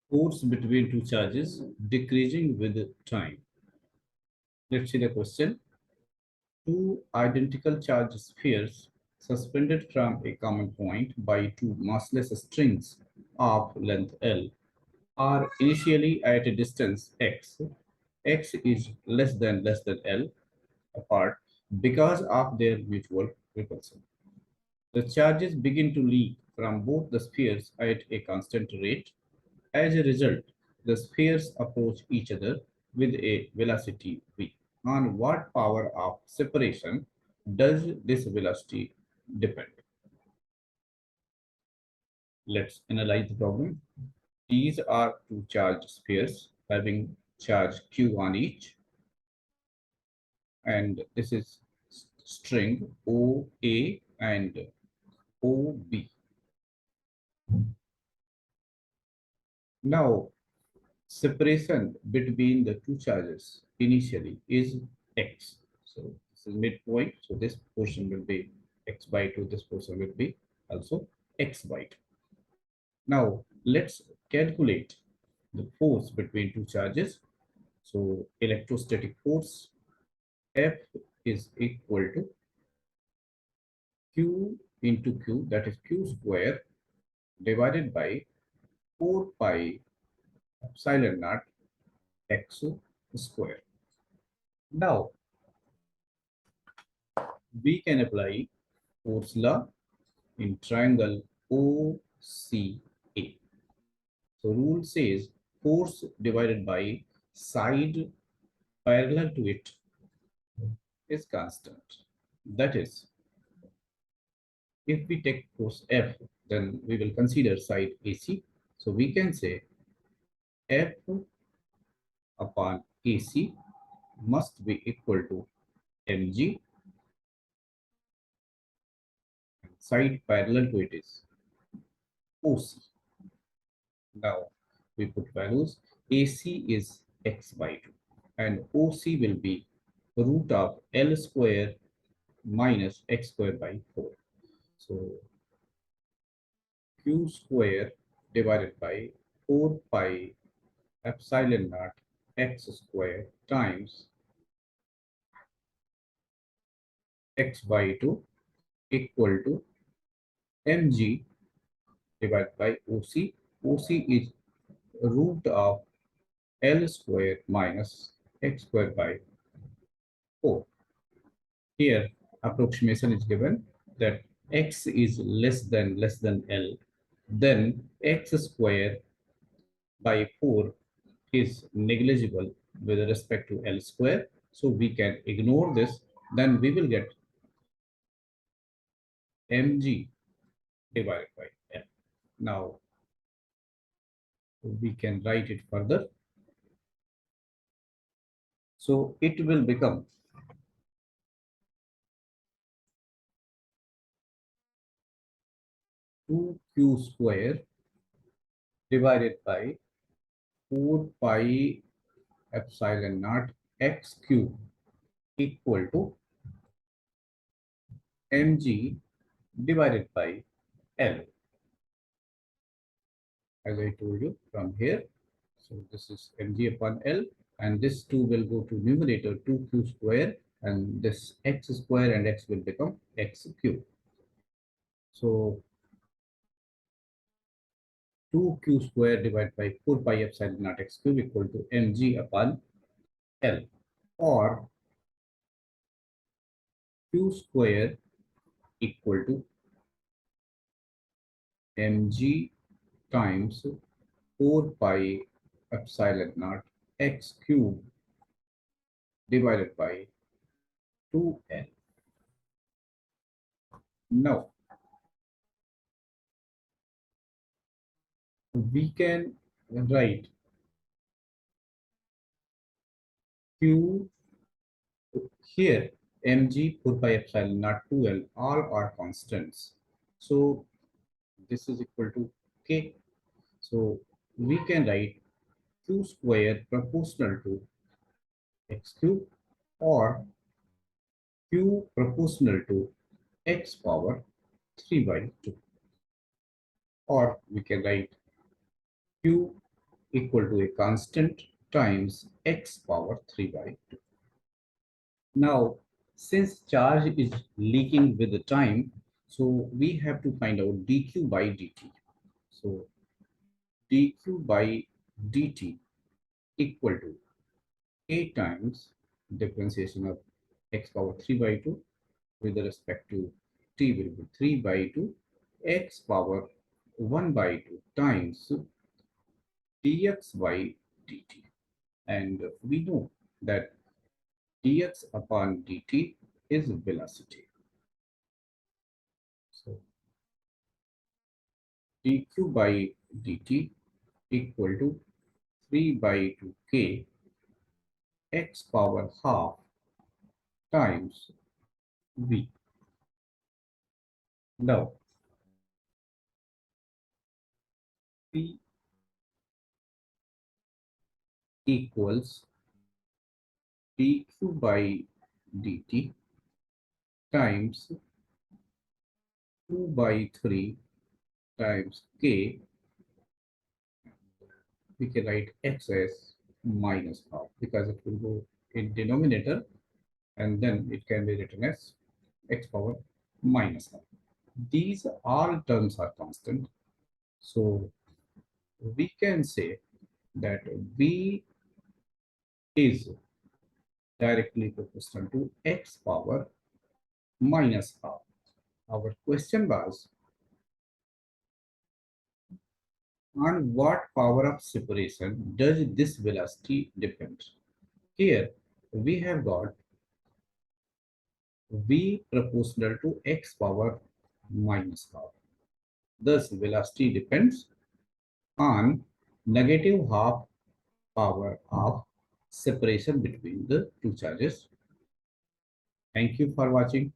Force between two charges decreasing with time. Let's see the question. Two identical charge spheres suspended from a common point by two massless strings of length L are initially at a distance x. X is less than L apart because of their mutual repulsion. The charges begin to leak from both the spheres at a constant rate. As a result, the spheres approach each other with a velocity v. On what power of separation does this velocity depend? Let's analyze the problem. These are two charged spheres having charge q on each, and this is string OA and OB. Now, separation between the two charges initially is x. So this is midpoint. So this portion will be x by 2. This portion will be also x by 2. Now let's calculate the force between two charges. So electrostatic force F is equal to Q into Q, that is Q square divided by 4 pi epsilon naught x square. Now we can apply force law in triangle OCA. So rule says force divided by side parallel to it is constant. That is, if we take force F, then we will consider side AC. So we can say F upon AC must be equal to mg. Side parallel to it is OC. Now we put values. AC is x by 2 and OC will be root of L square minus x square by 4. So Q square divided by 4 pi epsilon naught x square times x by 2 equal to mg divided by OC. OC is root of L square minus x square by 4. Here approximation is given that x is less than L, then x square by 4 is negligible with respect to L square. So we can ignore this. Then we will get mg divided by L. Now we can write it further. So it will become 2q square divided by 4 pi epsilon naught x cube equal to mg divided by L, as I told you from here. So this is mg upon L, and this 2 will go to numerator 2q square, and this x square and x will become x cube. So 2q square divided by 4 pi epsilon naught x cube equal to mg upon L, or q square equal to mg times 4 pi epsilon naught x cube divided by 2L. Now we can write q here, mg 4 pi epsilon naught 2L, all are constants. So this is equal to k. So we can write q square proportional to x cube, or q proportional to x power 3 by 2. Or we can write q equal to a constant times x power 3 by 2. Now, since charge is leaking with the time, so we have to find out dq by dt. So dq by dt equal to a times differentiation of x power 3 by 2 with respect to t will be 3 by 2 x power 1 by 2 times dx by dt. And we know that dx upon dt is velocity. So dq by dt equal to 3 by 2k x power half times v. Now, v equals dq by dt times 2 by 3 times k. We can write x as minus half because it will go in denominator, and then it can be written as x power minus half. These all terms are constant, so we can say that v is directly proportional to x power minus half. Our question was, on what power of separation does this velocity depend? Here we have got v proportional to x power minus half. Thus, velocity depends on negative half power of separation between the two charges. Thank you for watching.